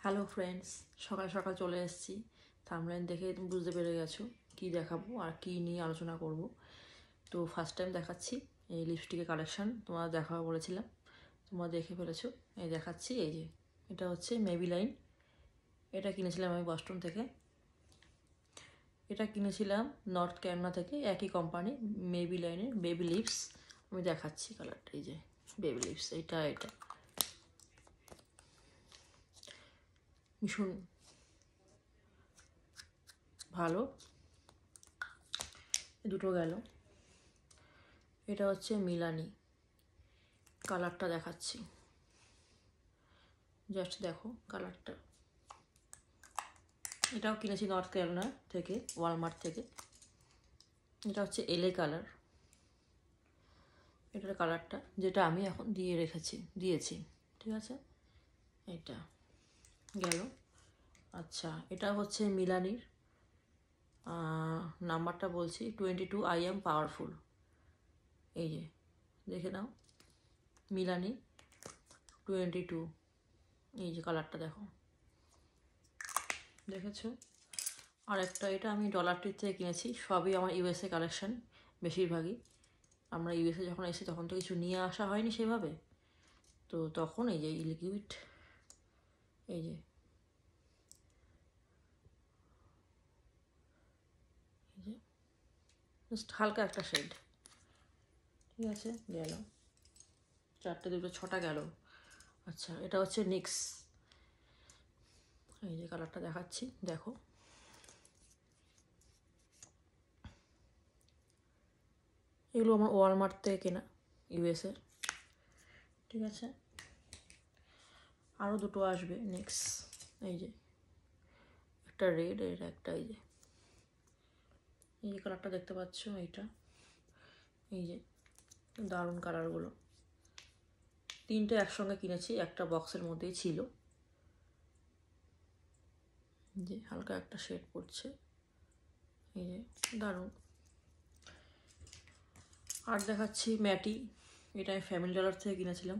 Hello friends, সকাল সকাল চলে এসেছি। থাম্বনেল দেখে তুমি বুঝতে পেরে গেছো কী দেখাবো আর কী নিয়ে আলোচনা করব। তো ফার্স্ট টাইম দেখাচ্ছি এই লিপস্টিকের কালেকশান। তোমরা দেখাবো বলেছিলাম, তোমরা দেখে ফেলেছো। এই দেখাচ্ছি, এই যে এটা হচ্ছে মেবিলাইন। এটা কিনেছিলাম আমি বস্টন থেকে। এটা কিনেছিলাম নর্থ ক্যারোলিনা থেকে, একই কোম্পানি মেবিলাইনের বেবি লিপস। আমি দেখাচ্ছি কালারটা, এই যে বেবি লিপস। এটা ভীষণ ভালো, দুটো গেল। এটা হচ্ছে মিলানি, কালারটা দেখাচ্ছি, জাস্ট দেখো কালারটা। এটাও কিনেছি নর্থ ক্যারোলিনা থেকে, ওয়ালমার্ট থেকে। এটা হচ্ছে এলএ কালার। এটার কালারটা যেটা আমি এখন দিয়েছি, ঠিক আছে। এটা গেল। আচ্ছা, এটা হচ্ছে মিলানির নাম্বারটা বলছি 22, আই এম পাওয়ারফুল। এই যে দেখে নাও, মিলানি 22। এই যে কালারটা দেখো, দেখেছো। আর একটা, এটা আমি ডলার ট্রি থেকে কিনেছি। সবই আমার ইউএসএ কালেকশান বেশিরভাগই। আমরা ইউএসএ যখন এসেছি তখন তো কিছু নিয়ে আসা হয়নি সেভাবে, তো তখন এই যে লিকুইড, এই যে জাস্ট হালকা একটা শেড, ঠিক আছে। গেল 4টে, 2টো, 6টা গেল। আচ্ছা, এটা হচ্ছে নিক্স। এই যে কালারটা দেখাচ্ছি, দেখো। এগুলো আমার ওয়ালমার্ট থেকে কেনা, ইউএসএ, ঠিক আছে। আরও দুটো আসবে নেক্সট। এই যে একটা রেড, এর একটা এই যে কালারটা দেখতে পাচ্ছ, এইটা। এই যে দারুণ কালারগুলো। 3টে একসঙ্গে কিনেছি, একটা বক্সের মধ্যেই ছিল। যে হালকা একটা শেড পড়ছে, এই যে দারুণ। আর দেখাচ্ছি ম্যাটি। এটা আমি ফ্যামিলি ডলার থেকে কিনেছিলাম।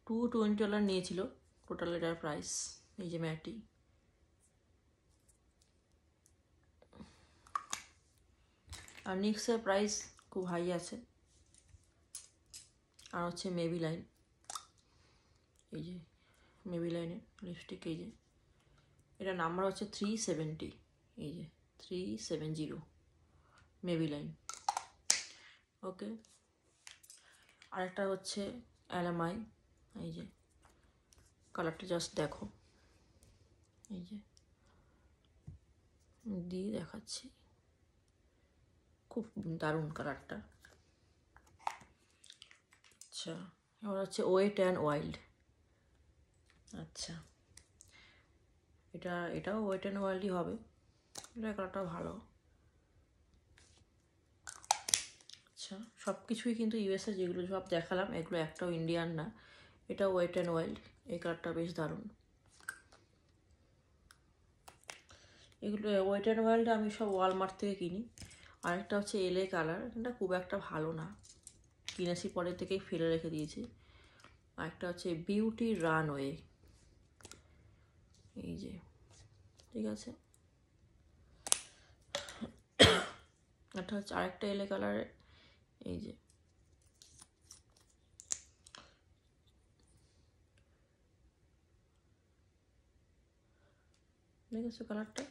$220 নিয়েছিল টোটাল এটার প্রাইস। এই যে ম্যাটি। আর নিক্সের প্রাইস খুব হাই আছে। আর হচ্ছে মেবিলাইন, এই যে মেবিলাইনের লিপস্টিক। এই যে এটা নাম্বার হচ্ছে 370, এই যে 370 মেবিলাইন। ওকে। আরেকটা হচ্ছে অ্যালামাই। এই যে কালারটা জাস্ট দেখো, এই যে দিয়ে দেখাচ্ছি, খুব দারুণ কালারটা। আচ্ছা, এবার হচ্ছে ওয়েট অ্যান্ড ওয়াইল্ড। আচ্ছা, এটাও ওয়েট অ্যান্ড ওয়াইল্ডই হবে। এটা কালারটা ভালো। আচ্ছা, সব কিছুই কিন্তু ইউএসএ, যেগুলো সব দেখালাম এগুলো একটাও ইন্ডিয়ান না। এটা ওয়েট অ্যান্ড ওয়াইল্ড, এই কালারটা বেশ দারুণ। এগুলো ওয়েট অ্যান্ড ওয়াইল্ড আমি সব ওয়ালমার্ট থেকে কিনি। আরেকটা হচ্ছে এলএ কালার, এটা খুব একটা ভালো না, কিনেছি পরে থেকেই ফেলে রেখে দিয়েছি। আরেকটা হচ্ছে বিউটি রানওয়ে, এই যে, ঠিক আছে। এটা হচ্ছে আরেকটা এলএ কালারের, এই যে দেখেছো কালারটা।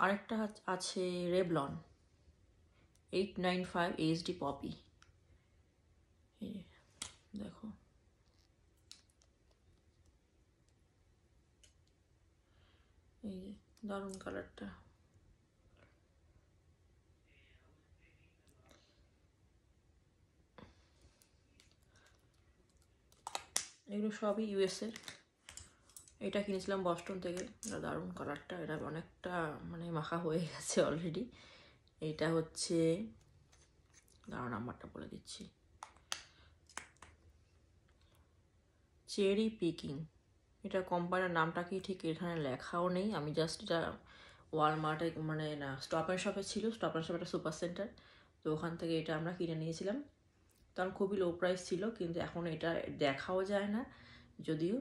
আরেকটা আছে রেভলন 895 এইচডি পপি, এই দেখো। এই যে দারুণ কালারটা। এগুলো সবই ইউএসএ। এটা কিনেছিলাম বস্টন থেকে। এটা দারুণ কালারটা, এটা অনেকটা মানে মাখা হয়ে গেছে অলরেডি। এটা হচ্ছে, দাঁড়াও নাম্বারটা বলে দিচ্ছি, চেরি পিকিং। এটা কোম্পানির নামটা কি ঠিক এখানে লেখাও নেই, আমি জাস্ট এটা ওয়ালমার্টে, মানে না, স্টপ অ্যান্ড শপে ছিল। স্টপ অ্যান্ড শপ একটা সুপার সেন্টার, তো ওখান থেকে এটা আমরা কিনে নিয়েছিলাম। তখন খুবই লো প্রাইস ছিল, কিন্তু এখন এটা দেখাও যায় না যদিও,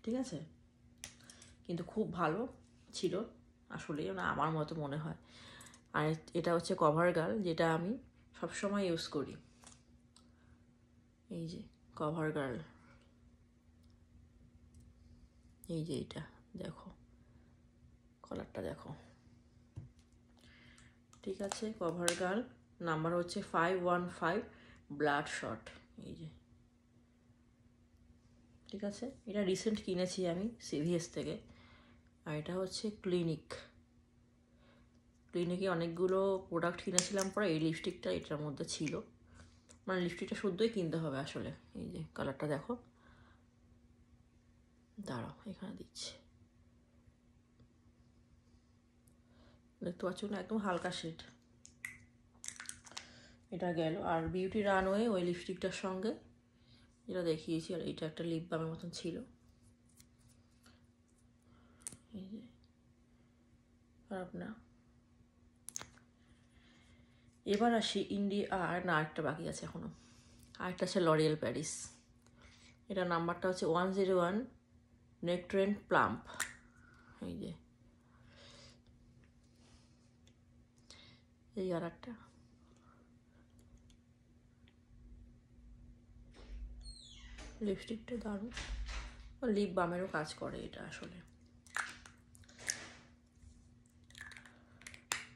ঠিক আছে, কিন্তু খুব ভালো ছিল আসলেই, না আমার মতো মনে হয়। আর এটা হচ্ছে কভার গার্ল, যেটা আমি সবসময় ইউজ করি। এই যে কভার গার্ল, এই যে এটা দেখো, কলারটা দেখো, ঠিক আছে। কভার গার্ল নাম্বার হচ্ছে 515 ব্লাড শট, এই যে, ঠিক আছে। এটা রিসেন্ট কিনেছি আমি সিভিএস থেকে। আর এটা হচ্ছে ক্লিনিকে অনেকগুলো প্রোডাক্ট কিনেছিলাম, পরে এই লিপস্টিকটা এটার মধ্যে ছিল, মানে লিপস্টিকটা শুদ্ধই কিনতে হবে আসলে। এই যে কালারটা দেখো, দাঁড়াও এখানে দিচ্ছি, দেখতে পাচ্ছ না, একদম হালকা শেড। এটা গেল। আর বিউটি রানওয়ে ওই লিপস্টিকটার সঙ্গে যেটা দেখিয়েছি, আর এটা একটা লিপ বামের মতন ছিল, এই যে, খারাপ না। এবার আসি ইন্ডিয়া, আর না আরেকটা বাকি আছে এখনো, আরেকটা আছে লরিয়েল প্যারিস। এটা নাম্বারটা হচ্ছে 101 নেকট্রেন প্লাম্প, এই যে, এই আর একটা লিপস্টিকটা দারুণ, লিপ বামেরও কাজ করে এটা আসলে।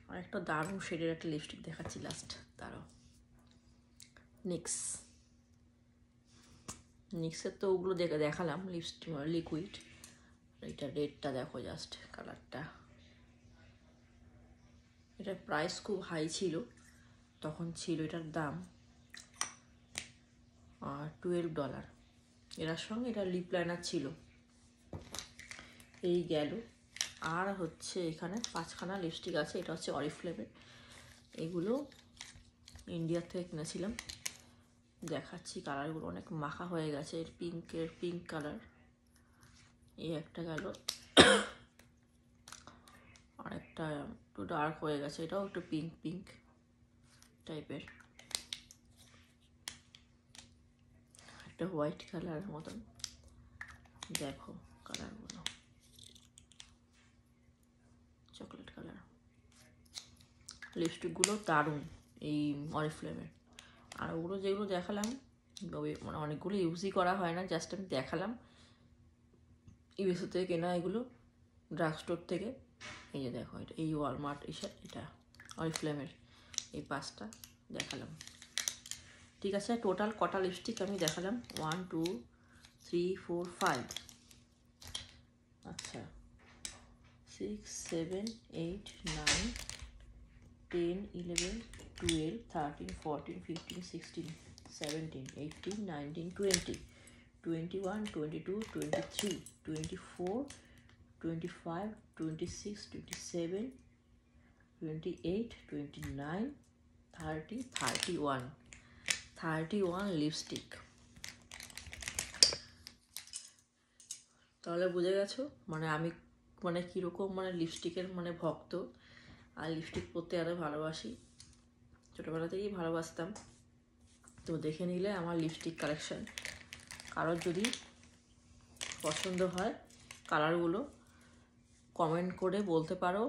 আর একটা দারুণ শেডের একটা লিপস্টিক দেখাচ্ছি লাস্ট, দাঁড়াও। নিক্সের তো ওগুলো দেখালাম লিপস্টিক লিকুইড। এটা রেডটা দেখো, জাস্ট কালারটা। এটার প্রাইস খুব হাই ছিল তখন, ছিল এটার দাম $12। এটার সঙ্গে এটা লিপ লাইনার ছিল। এই গেল। আর হচ্ছে এখানে 5খানা লিপস্টিক আছে, এটা হচ্ছে অরিফ্লেমের। এগুলো ইন্ডিয়া থেকে কিনেছিলাম, দেখাচ্ছি কালারগুলো অনেক মাখা হয়ে গেছে। এর পিঙ্ক কালার, এই একটা গেল। আর একটা একটু ডার্ক হয়ে গেছে, এটাও একটু পিঙ্ক টাইপের। একটা হোয়াইট কালার মতন, দেখো কালারগুলো, চকলেট কালার। লিপস্টিকগুলো দারুণ এই অরিফ্লেমের। আর ওগুলো যেগুলো দেখালাম, মানে অনেকগুলো ইউজই করা হয় না, জাস্ট আমি দেখালাম। ইউএসএ থেকে কেনা এগুলো, ড্রাগ স্টোর থেকে। এই যে দেখো, এটা এই ওয়ালমার্ট, এটা অরিফ্লেমের এই 5টা দেখালাম, ঠিক আছে। টোটাল কটা লিপস্টিক আমি দেখালাম? 1 2 3 4 5, আচ্ছা 6 7 8 9 10 11 12 13 14 15 16 17 18 19 20 21 22 23 24 25 26 27 28 29 30 31 লিপস্টিক। তাহলে বুঝে গেছো মানে আমি মানে কীরকম মানে লিপস্টিকের মানে ভক্ত, আর লিপস্টিক পরতে আরও ভালোবাসি, ছোটোবেলা থেকেই ভালোবাসতাম। তো দেখে নিলে আমার লিপস্টিক কালেকশান, কারোর যদি পছন্দ হয় কালারগুলো কমেন্ট করে বলতে পারো,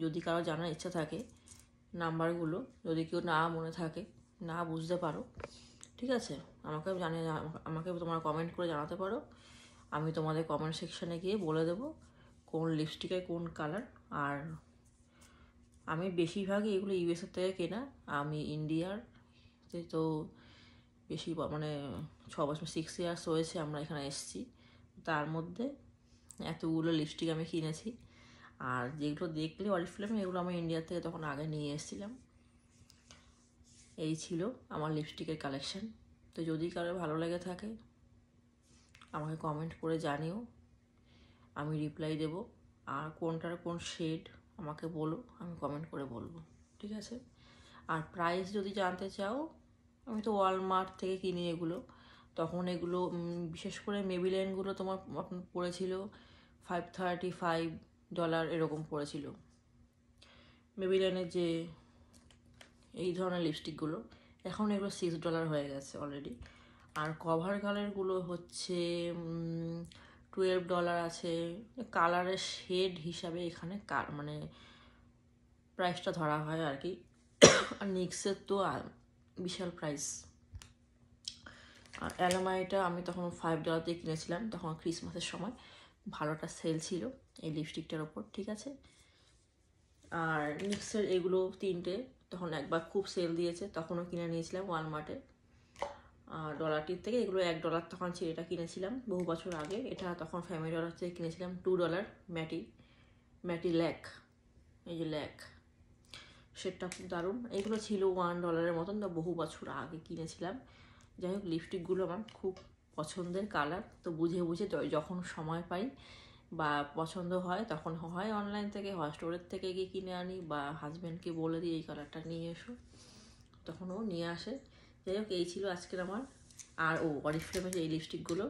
যদি কারো জানার ইচ্ছা থাকে নাম্বারগুলো, যদি কেউ না মনে থাকে, না বুঝতে পারো, ঠিক আছে, আমাকে তোমরা কমেন্ট করে জানাতে পারো। আমি তোমাদের কমেন্ট সেকশানে গিয়ে বলে দেবো কোন লিপস্টিকের কোন কালার। আর আমি বেশিরভাগই এগুলো ইউএসএ থেকে কেনা, আমি ইন্ডিয়াতে তো বেশি মানে 6 বছর 6 ইয়ার্স হয়েছে আমরা এখানে এসেছি, তার মধ্যে এতগুলো লিপস্টিক আমি কিনেছি। আর যেগুলো দেখলে অরিফ্লেম, এগুলো আমি ইন্ডিয়া থেকে তখন আগে নিয়ে এসেছিলাম। এই ছিল আমার লিপস্টিকের কালেকশান। তো যদি কারো ভালো লেগে থাকে আমাকে কমেন্ট করে জানিও, আমি রিপ্লাই দেবো। আর কোনটার কোন শেড আমাকে বলো, আমি কমেন্ট করে বলবো, ঠিক আছে। আর প্রাইস যদি জানতে চাও, আমি তো ওয়ালমার্ট থেকে কিনি এগুলো, তখন এগুলো বিশেষ করে মেবিলাইনগুলো তোমার পড়েছিল $535 এরকম পড়েছিল। মেবিলাইনের যে এই ধরনের লিপস্টিকগুলো, এখন এগুলো $6 হয়ে গেছে অলরেডি। আর কভার কালারগুলো হচ্ছে $12 আছে। কালারের শেড হিসাবে এখানে মানে প্রাইসটা ধরা হয় আর কি। আর নিক্সের তো বিশাল প্রাইস। আর অ্যালোমাইটা আমি তখন $5 দিয়ে কিনেছিলাম, তখন ক্রিসমাসের সময় ভালোটা সেল ছিল এই লিপস্টিকটার ওপর, ঠিক আছে। আর নিক্সের এগুলো 3টে তখন একবার খুব সেল দিয়েছে, তখনও কিনে নিয়েছিলাম ওয়ালমার্টে। আর ডলারটির থেকে এগুলো $1 তখন ছিল, এটা কিনেছিলাম বহু বছর আগে। এটা তখন ফ্যামিলি ডলার থেকে কিনেছিলাম $2 ম্যাটি ল্যাক, এই যে ল্যাক, সেটা খুব দারুণ। এগুলো ছিল $1 মতন, তো বহু বছর আগে কিনেছিলাম। যাই হোক, লিপস্টিকগুলো আমার খুব পছন্দের কালার, তো বুঝে বুঝে যখন সময় পাই বা পছন্দ হয় তখন হয় অনলাইন থেকে, হয় স্টোরের থেকে গিয়ে কিনে আনি, বা হাজব্যান্ডকে বলে দিই এই কালারটা নিয়ে এসো, তখন ও নিয়ে আসে। যাই হোক, এই ছিল আজকের আমার। আর অরিফ্লেমের এই লিপস্টিকগুলো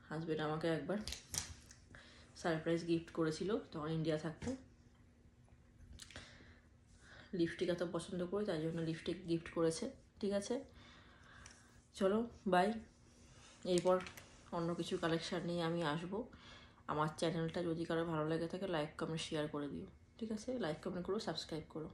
হাজব্যান্ড আমাকে একবার সারপ্রাইজ গিফট করেছিল তখন ইন্ডিয়া থাকতে। লিপস্টিক এত পছন্দ করি, তাই জন্য লিপস্টিক গিফট করেছে, ঠিক আছে। চলো বাই। এরপর অন্য কিছু কালেকশান নিয়ে আমি আসবো। আমার চ্যানেলটা যদি কারো ভালো লেগে থাকে লাইক কমেন্ট শেয়ার করে দিও, ঠিক আছে। লাইক কমেন্ট করো, সাবস্ক্রাইব করো।